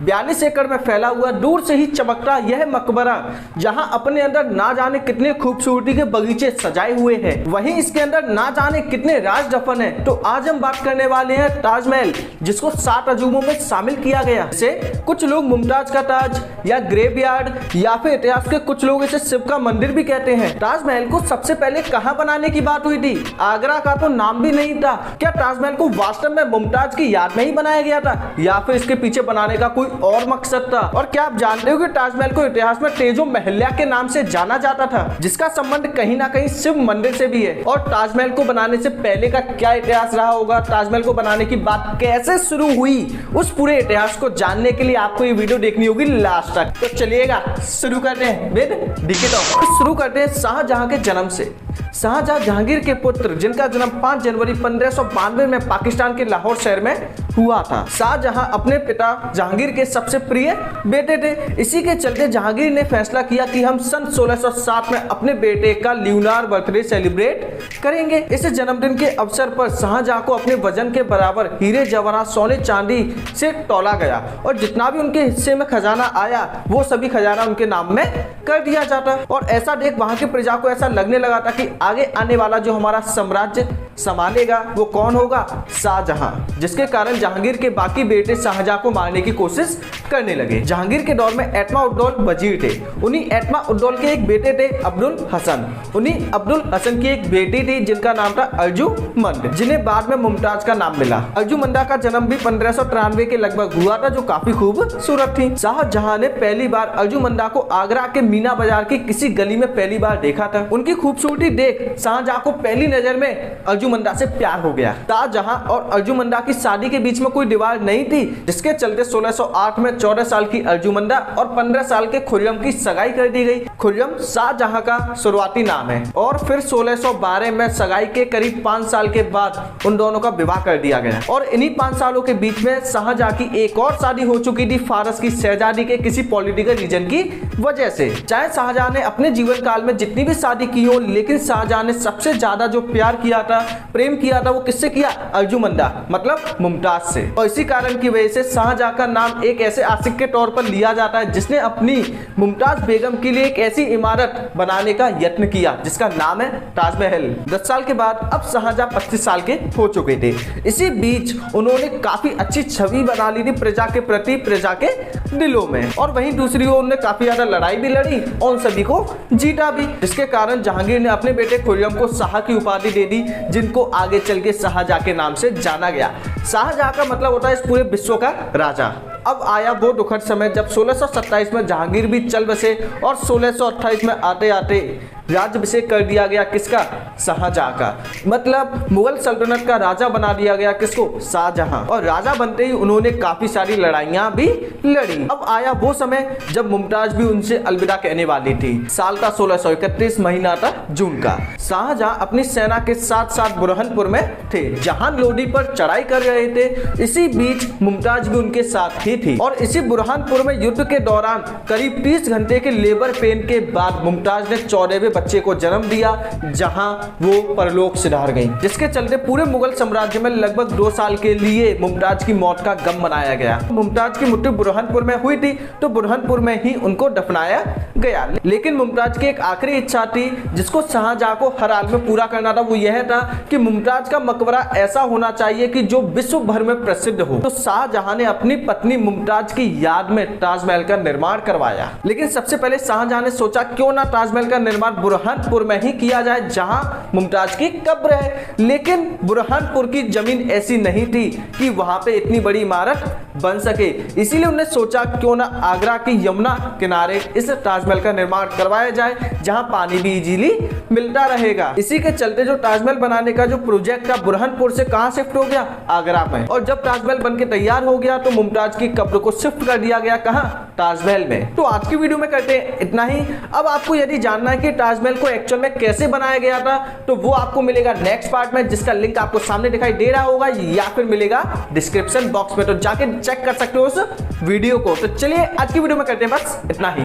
42 एकड़ में फैला हुआ दूर से ही चमकता यह मकबरा जहां अपने अंदर ना जाने कितने खूबसूरती के बगीचे सजाए हुए हैं, वहीं इसके अंदर ना जाने कितने राज दफन हैं। तो आज हम बात करने वाले हैं ताजमहल, जिसको 7 अजूबों में शामिल किया गया। इसे कुछ लोग मुमताज का ताज या ग्रेवयार्ड या फिर इतिहास के कुछ लोग इसे शिव का मंदिर भी कहते हैं। ताजमहल को सबसे पहले कहां बनाने की बात हुई थी? आगरा का तो नाम भी नहीं था। क्या ताजमहल को वास्तव में मुमताज की याद में ही बनाया गया था या फिर इसके पीछे बनाने का कोई और मकसद था? और क्या आप जानते हो कि ताजमहल को इतिहास में तेजो महल्या के नाम से जाना जाता था, जिसका संबंध कहीं ना कहीं शिव मंदिर से भी है? और ताजमहल को बनाने से पहले का क्या इतिहास रहा होगा, ताजमहल को बनाने की बात कैसे शुरू हुई, उस पूरे इतिहास को जानने के लिए आपको ये वीडियो देखनी होगी लास्ट तक। तो चलिएगा शुरू करते हैं विद डीके टॉक। शुरू करते हैं शाहजहां के जन्म से। शाहजहां जहांगीर के पुत्र, जिनका जन्म 5 जनवरी 1592 में पाकिस्तान के लाहौर शहर में हुआ था। शाहजहां अपने पिता जहांगीर के सबसे प्रिय बेटे थे। इसी के चलते जहांगीर ने फैसला किया कि हम सन 1607 में अपने बेटे का ल्यूनार बर्थडे सेलिब्रेट करेंगे। इस जन्मदिन के अवसर पर शाहजहां को अपने वजन के बराबर हीरे जवाहरात सोने चांदी से तौला गया और जितना भी उनके हिस्से में खजाना आया वो सभी खजाना उनके नाम में कर दिया जाता। और ऐसा देख वहां की प्रजा को ऐसा लगने लगा था कि आगे आने वाला जो हमारा साम्राज्य संभालेगा वो कौन होगा? शाहजहां। जिसके कारण जहांगीर के बाकी बेटे शाहजहां को मारने की कोशिश करने लगे। जहांगीर के दौर में एतमा उद्दौल वजीर थे। उन्हीं एतमा उद्दौल के एक बेटे थे अब्दुल हसन। उन्हीं अब्दुल हसन की एक बेटी थी जिनका नाम था अर्जुमंद, जिन्हें बाद में मुमताज का नाम मिला। अर्जुमंदा का जन्म भी 1593 के लगभग हुआ था, जो काफी खूबसूरत थी। शाहजहां ने पहली बार अर्जुमंदा को आगरा के मीना बाजार की किसी गली में पहली बार देखा था। उनकी खूबसूरती देख शाहजहां को पहली नजर में अर्जुमंदा से प्यार हो गया। शाहजहां और अर्जुमंदा की शादी के बीच में कोई दीवार नहीं थी, जिसके चलते 1608 में 14 साल की अर्जुमंदा और 15 साल के खुर्रम की सगाई कर दी गई। खुर्रम शाहजहां का शुरुआती नाम है और फिर 1612 में सगाई के करीब 5 साल के बाद उन दोनों का विवाह कर दिया गया। और इन्हीं 5 सालों के बीच में शाहजहां की एक और शादी हो चुकी थी फारस की शहजादी के किसी पॉलिटिकल रीजन की वजह से। चाहे शाहजहां ने अपने जीवन काल में जितनी भी शादी की हो, लेकिन शाहजहां ने सबसे ज्यादा जो प्यार किया था, प्रेम किया था, वो किससे किया? अर्जुमंदा मतलब मुमताज से। और इसी कारण की वजह से शाहजहां का नाम एक ऐसे आशिक के तौर पर लिया जाता है जिसने अपनी मुमताज बेगम के लिए एक ऐसी इमारत बनाने का यत्न किया जिसका नाम है ताजमहल। 10 साल के बाद अब शाहजहां 25 साल के हो चुके थे। इसी बीच उन्होंने काफी अच्छी छवि बना ली थी प्रजा के प्रति, प्रजा के दिलों में। और वहीं दूसरी ओर उन्होंने काफी ज्यादा लड़ाई भी लड़ी और उन सभी को जीता भी, जिसके कारण जहांगीर ने अपने बेटे खुर्रम को शाह की उपाधि दे दी, जिनको आगे चल के शाहजहां के नाम से जाना गया। शाहजहां का मतलब होता है इस पूरे विश्व का राजा। अब आया वो दुखद समय जब 1627 में जहांगीर भी चल बसे और 1628 में आते आते राज्याभिषेक कर दिया गया। किसका? शाहजहां का। मतलब मुगल सल्तनत का राजा बना दिया गया। किसको? शाहजहां। और राजा बनते ही उन्होंने काफी सारी लड़ाइयां भी लड़ी। अब आया वो समय जब मुमताज भी उनसे अलविदा कहने वाली थी। साल था 1631, महीना था जून का। शाहजहां अपनी सेना के साथ साथ बुरहानपुर में थे, जहां लोधी पर चढ़ाई कर रहे थे। इसी बीच मुमताज भी उनके साथ ही थी। और इसी बुरहानपुर में युद्ध के दौरान करीब 30 घंटे के लेबर पेन के बाद मुमताज ने 14वें बच्चे को जन्म दिया, जहां वो परलोक सिधार गई। जिसके चलते पूरे मुगल साम्राज्य में लगभग 2 साल के लिए मुमताज की मौत का गम मनाया गया। मुमताज की मृत्यु बुरहानपुर में हुई थी तो बुरहानपुर में ही उनको दफनाया गया। लेकिन मुमताज की एक आखिरी इच्छा थी जिसको शाहजहां को हर हाल में पूरा करना था। वो यह था कि मुमताज का मकबरा ऐसा होना चाहिए कि जो विश्व भर में प्रसिद्ध हो। तो शाहजहां ने अपनी पत्नी मुमताज की याद में ताजमहल का निर्माण करवाया। लेकिन सबसे पहले शाहजहां ने सोचा क्यों ना ताजमहल का निर्माण बुरहानपुर में ही किया जाए, जहां मुमताज की कब्र है। लेकिन बुरहानपुर की जमीन ऐसी नहीं थी कि वहां पे इतनी बड़ी इमारत बन सके। इसीलिए उन्होंने सोचा क्यों ना आगरा की यमुना किनारे इस ताजमहल का निर्माण करवाया जाए, जहां पानी भी इजीली मिलता रहेगा। इसी के चलते जो ताजमहल बनाने का जो प्रोजेक्ट था बुरहानपुर से कहां शिफ्ट हो गया? आगरा में। और जब ताजमहल बनके तैयार हो गया तो मुमताज की कब्र को शिफ्ट कर दिया गया। कहां? ताजमहल में। तो आज की वीडियो में करते हैं इतना ही। अब आपको यदि जानना है कि ताजमहल को एक्चुअल में कैसे बनाया गया था तो वो आपको मिलेगा नेक्स्ट पार्ट में, जिसका लिंक आपको सामने दिखाई दे रहा होगा या फिर मिलेगा डिस्क्रिप्शन बॉक्स में। तो जाके चेक कर सकते हो उस वीडियो को। तो चलिए आज की वीडियो में करते हैं बस इतना ही।